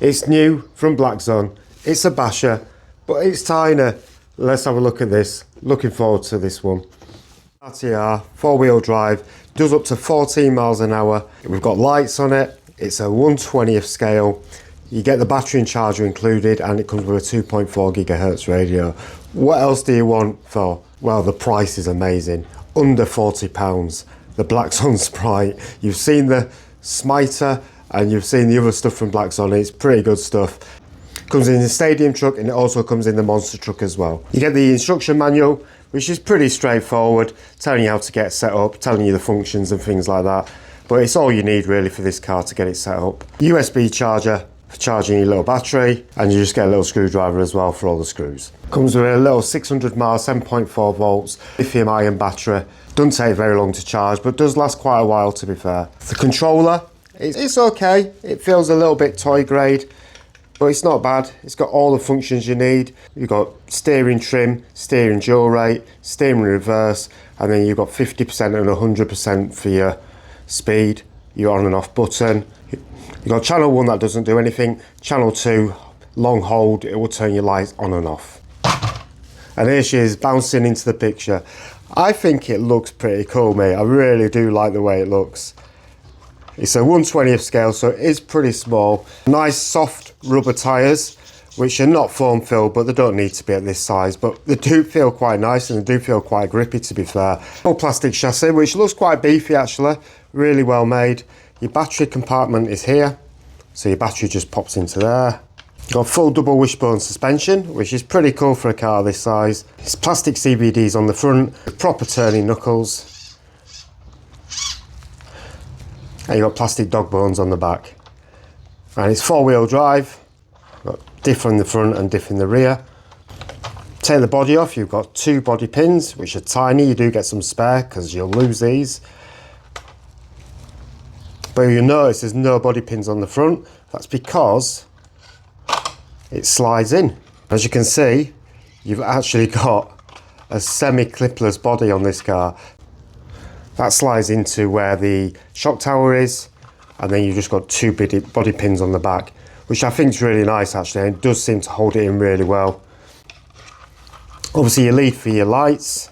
It's new from Blackzon. It's a basher, but it's tiny. Let's have a look at this. Looking forward to this one. RTR, 4-wheel drive, does up to 14 miles an hour. We've got lights on it. It's a 1/20th scale. You get the battery and charger included, and it comes with a 2.4 gigahertz radio. What else do you want for? Well, the price is amazing. Under £40. The Blackzon Spryte. You've seen the Smiter and you've seen the other stuff from Blackzon. It's pretty good stuff. Comes in the stadium truck, and it also comes in the monster truck as well. You get the instruction manual, which is pretty straightforward, telling you how to get set up, telling you the functions and things like that. But it's all you need really for this car to get it set up. USB charger for charging your little battery, and you just get a little screwdriver as well for all the screws. Comes with a little 600 mAh 7.4 volts lithium ion battery. Doesn't take very long to charge, but does last quite a while, to be fair. The controller, it's okay. It feels a little bit toy grade, but it's not bad. It's got all the functions you need. You've got steering trim, steering dual rate, steering reverse, and then you've got 50% and 100% for your speed, your on and off button. You've got channel 1 that doesn't do anything. Channel 2, long hold, it will turn your lights on and off. And here she is bouncing into the picture. I think it looks pretty cool, mate. I really do like the way it looks. It's a 1/20th scale, so it is pretty small. Nice soft rubber tyres, which are not foam filled, but they don't need to be at this size. But they do feel quite nice, and they do feel quite grippy, to be fair. Full plastic chassis, which looks quite beefy actually. Really well made. Your battery compartment is here, so your battery just pops into there. You've got full double wishbone suspension, which is pretty cool for a car this size. It's plastic CVDs on the front, with proper turning knuckles. And you've got plastic dog bones on the back. And it's 4-wheel drive. Got diff in the front and diff in the rear. Take the body off, you've got 2 body pins, which are tiny. You do get some spare, because you'll lose these. But you'll notice there's no body pins on the front. That's because it slides in. As you can see, you've actually got a semi-clipless body on this car. That slides into where the shock tower is, and then you've just got 2 body pins on the back, which I think is really nice actually, and it does seem to hold it in really well. Obviously your lead for your lights,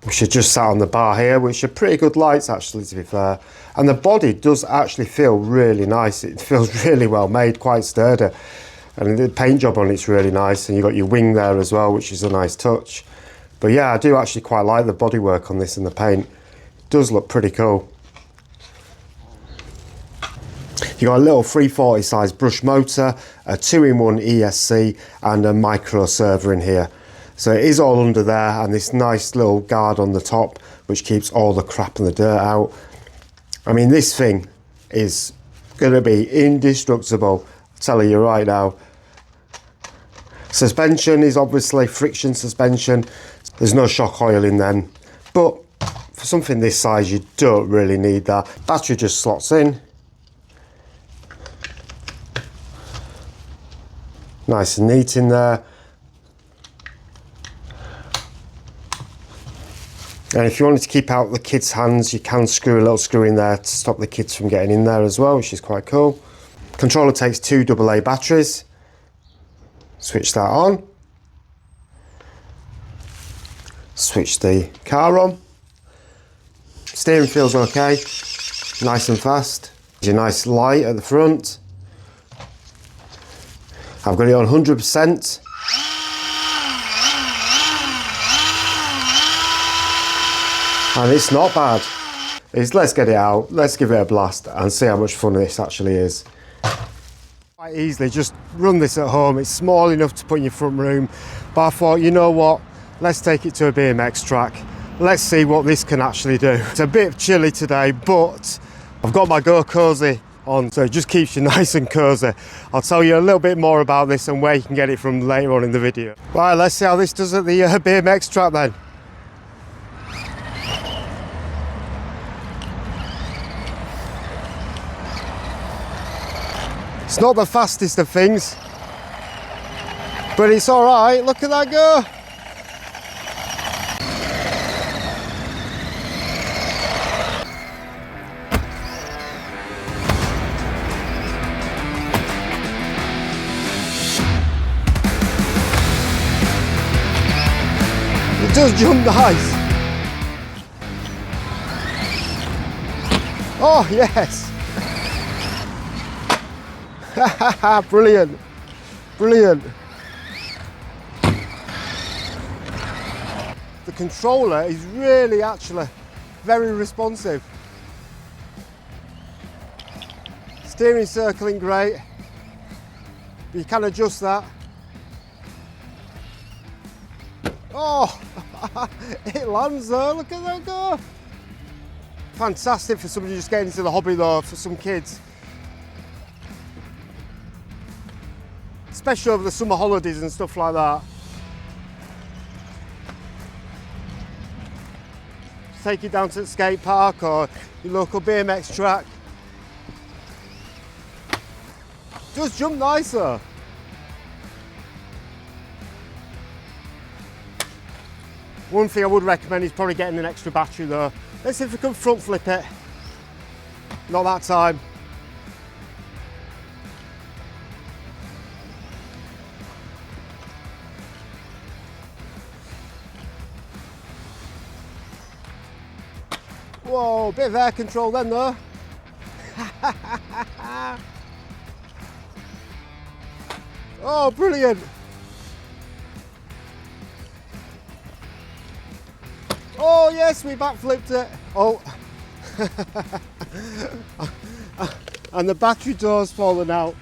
which are just sat on the bar here, which are pretty good lights actually, to be fair. And the body does actually feel really nice. It feels really well made, quite sturdy. And the paint job on it's really nice, and you've got your wing there as well, which is a nice touch. But yeah, I do actually quite like the bodywork on this and the paint. It does look pretty cool. You've got a little 340 size brush motor, a 2-in-1 ESC, and a micro server in here. So it is all under there, and this nice little guard on the top, which keeps all the crap and the dirt out. I mean, this thing is going to be indestructible, I'm telling you right now. Suspension is obviously friction suspension. There's no shock oil in them, but for something this size, you don't really need that. Battery just slots in. Nice and neat in there. And if you wanted to keep out the kids' hands, you can screw a little screw in there to stop the kids from getting in there as well, which is quite cool. Controller takes 2 AA batteries. Switch that on. Switch the car on. Steering feels okay, nice and fast. There's your nice light at the front. I've got it on 100%. And it's not bad. Let's get it out, let's give it a blast and see how much fun this actually is. Quite easily just run this at home. It's small enough to put in your front room, but I thought, you know what, let's take it to a BMX track. Let's see what this can actually do. It's a bit chilly today, but I've got my Gokozy on, so it just keeps you nice and cozy. I'll tell you a little bit more about this and where you can get it from later on in the video. Right, let's see how this does at the BMX track then. It's not the fastest of things, but it's all right. Look at that go. does jump nice. Oh yes. Brilliant, brilliant. The controller is really actually very responsive. Steering circling great, but you can adjust that. Oh, it lands though, look at that go. Fantastic for somebody just getting into the hobby though, for some kids. Especially over the summer holidays and stuff like that. Take it down to the skate park or your local BMX track. Just jump nicer. One thing I would recommend is probably getting an extra battery though. Let's see if we can front flip it. Not that time. Whoa, bit of air control then though. Oh, brilliant. Oh yes, we backflipped it. Oh. And the battery door's fallen out.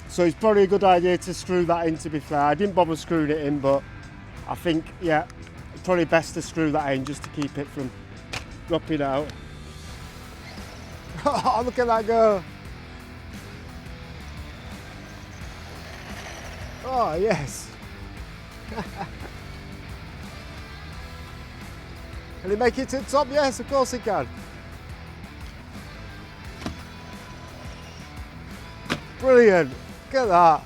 So it's probably a good idea to screw that in, to be fair. I didn't bother screwing it in, but I think, yeah, it's probably best to screw that in just to keep it from dropping out. Oh, look at that go. Oh, yes. Can he make it to the top? Yes, of course he can. Brilliant. Look at that.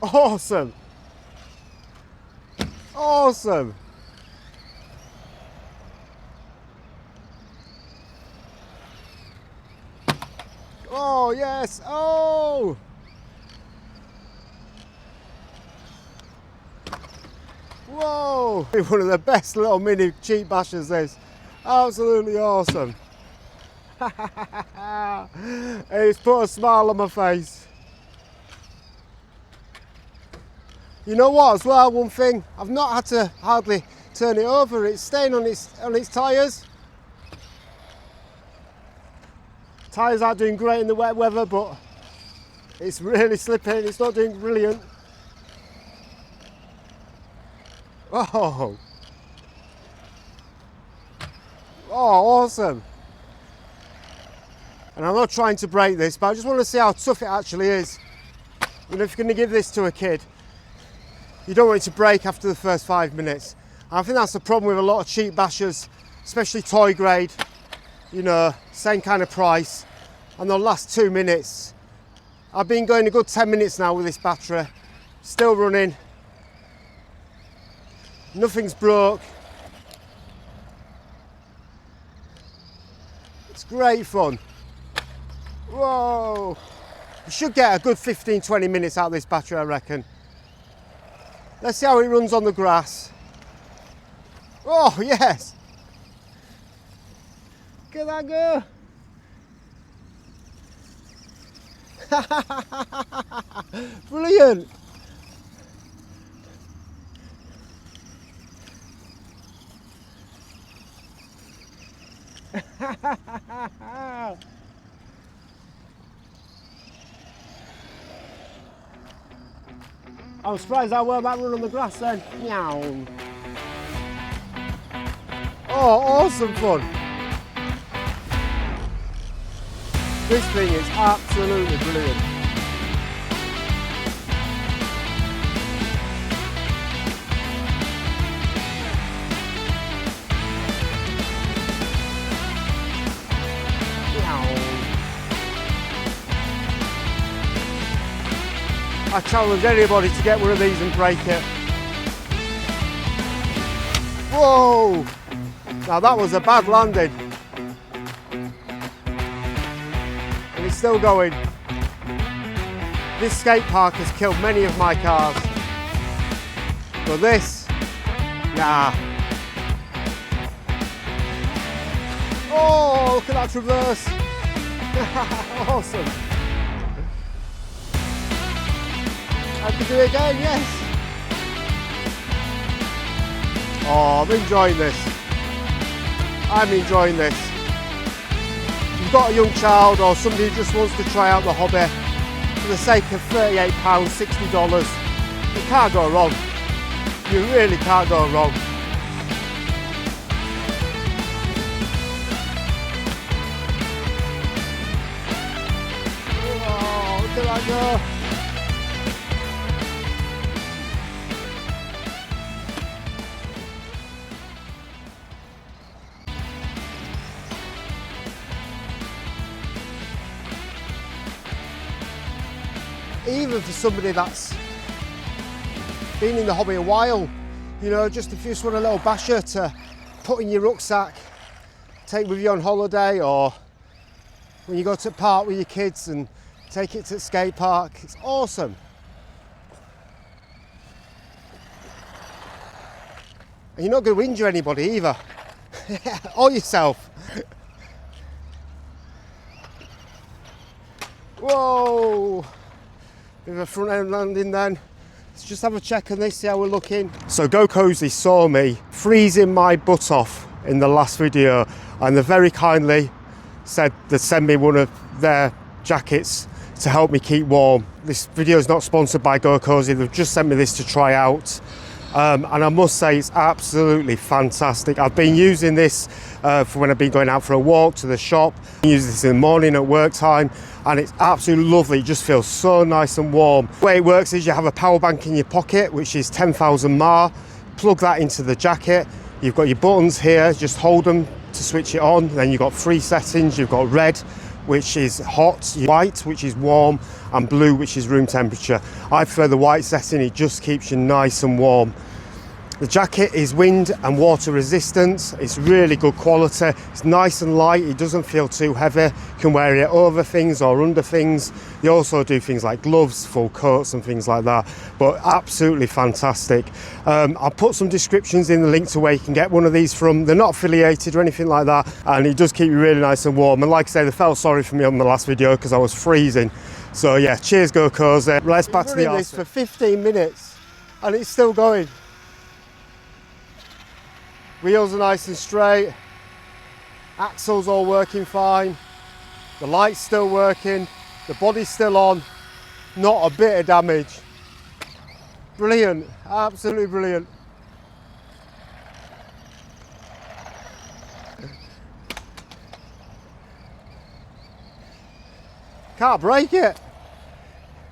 Awesome. Awesome. Oh, yes. Oh. Whoa. One of the best little mini cheap bashers, this. Absolutely awesome. It's put a smile on my face. You know what as well, one thing, I've not had to hardly turn it over, it's staying on its tyres. Tyres aren't doing great in the wet weather, but it's really slipping, it's not doing brilliant. Oh. Oh, awesome. And I'm not trying to break this, but I just want to see how tough it actually is. You know, if you're going to give this to a kid, you don't want it to break after the first 5 minutes. And I think that's the problem with a lot of cheap bashers, especially toy grade, you know, same kind of price, and they'll last 2 minutes. I've been going a good 10 minutes now with this battery, still running. Nothing's broke. It's great fun. Whoa. You should get a good 15-20 minutes out of this battery, I reckon. Let's see how it runs on the grass. Oh, yes. Look at that go. Brilliant. I'm surprised how well that run on the grass then. Meow. Oh, awesome fun. This thing is absolutely brilliant. I challenge anybody to get one of these and break it. Whoa! Now that was a bad landing. And it's still going. This skate park has killed many of my cars, but this, nah. Oh, look at that traverse. Awesome. I can do it again, yes. Oh, I'm enjoying this. I'm enjoying this. If you've got a young child or somebody who just wants to try out the hobby for the sake of £38, $60, you can't go wrong. You really can't go wrong. Oh, look at that go. Even for somebody that's been in the hobby a while, you know, just if you just want a little basher to put in your rucksack, take with you on holiday, or when you go to the park with your kids and take it to the skate park, it's awesome. And you're not going to injure anybody either, or yourself. Whoa! Bit of a front end landing then. Let's just have a check on this, see how we're looking. So Gokozy saw me freezing my butt off in the last video, and they very kindly said they'd send me one of their jackets to help me keep warm. This video is not sponsored by Gokozy, they've just sent me this to try out. And I must say it's absolutely fantastic. I've been using this for when I've been going out for a walk to the shop. I use this in the morning at work time, and it's absolutely lovely. It just feels so nice and warm. The way it works is you have a power bank in your pocket, which is 10,000 mAh. Plug that into the jacket. You've got your buttons here, just hold them to switch it on. Then you've got three settings. You've got red, which is hot, white, which is warm, and blue, which is room temperature. I prefer the white setting, it just keeps you nice and warm. The jacket is wind and water resistant. It's really good quality. It's nice and light. It doesn't feel too heavy. You can wear it over things or under things. They also do things like gloves, full coats and things like that. But absolutely fantastic. I'll put some descriptions in the link to where you can get one of these from. They're not affiliated or anything like that. And it does keep you really nice and warm. And like I say, they felt sorry for me on the last video because I was freezing. So yeah, cheers Gokozy. Let's back to the arse. For 15 minutes and it's still going. Wheels are nice and straight, axles all working fine, the light's still working, the body's still on, not a bit of damage. Brilliant, absolutely brilliant. Can't break it.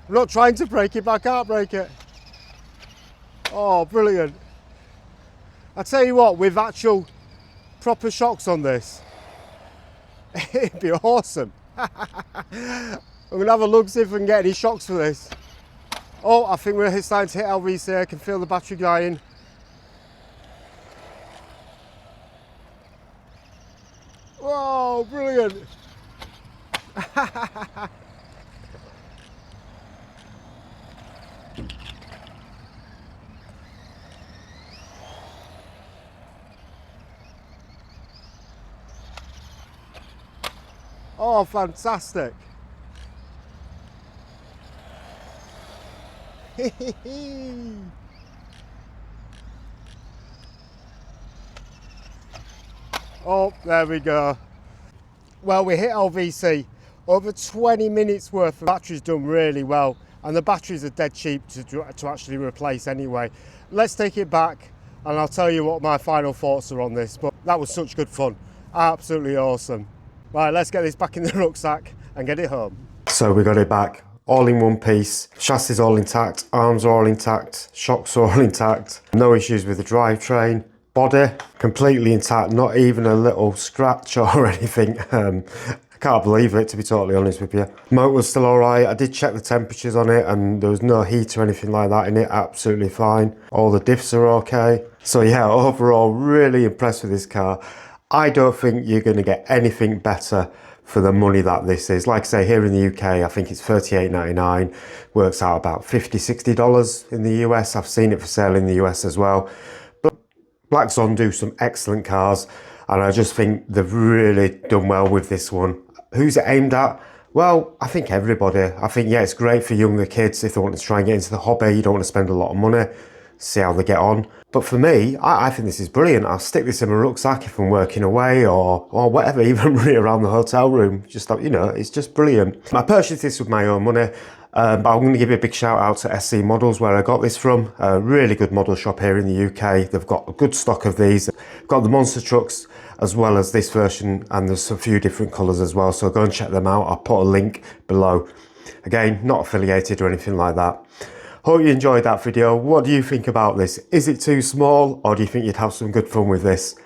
I'm not trying to break it, but I can't break it. Oh, brilliant. I tell you what, with actual proper shocks on this, it'd be awesome. I'm gonna have a look, see if we can get any shocks for this. Oh, I think we're starting to hit LVC. I can feel the battery dying. Whoa, brilliant. Oh, fantastic. Oh, there we go. Well, we hit LVC. Over 20 minutes worth of battery's done really well. And the batteries are dead cheap to actually replace anyway. Let's take it back and I'll tell you what my final thoughts are on this. But that was such good fun. Absolutely awesome. Right, let's get this back in the rucksack and get it home. So we got it back, all in one piece. Chassis all intact, arms are all intact, shocks are all intact. No issues with the drivetrain. Body, completely intact, not even a little scratch or anything. I can't believe it, to be totally honest with you. Motor's still all right. I did check the temperatures on it and there was no heat or anything like that in it, absolutely fine. All the diffs are okay. So yeah, overall, really impressed with this car. I don't think you're going to get anything better for the money that this is. Like I say, here in the UK, I think it's $38.99, works out about $50–60 in the US. I've seen it for sale in the US as well. Blackzon do some excellent cars, and I just think they've really done well with this one. Who's it aimed at? Well, I think everybody. I think, yeah, it's great for younger kids if they want to try and get into the hobby. You don't want to spend a lot of money, see how they get on. But for me, I think this is brilliant. I'll stick this in my rucksack if I'm working away or whatever, even running around the hotel room. Just, you know, it's just brilliant. I purchased this with my own money. But I'm going to give you a big shout out to SC Models, where I got this from. A really good model shop here in the UK. They've got a good stock of these. Got the monster trucks as well as this version, and there's a few different colours as well. So go and check them out. I'll put a link below. Again, not affiliated or anything like that. Hope you enjoyed that video. What do you think about this? Is it too small, or do you think you'd have some good fun with this?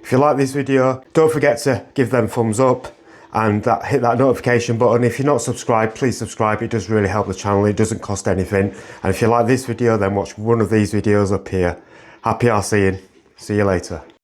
If you like this video, don't forget to give them thumbs up and hit that notification button. If you're not subscribed, please subscribe. It does really help the channel. It doesn't cost anything. And if you like this video, then watch one of these videos up here. Happy RCing. See you later.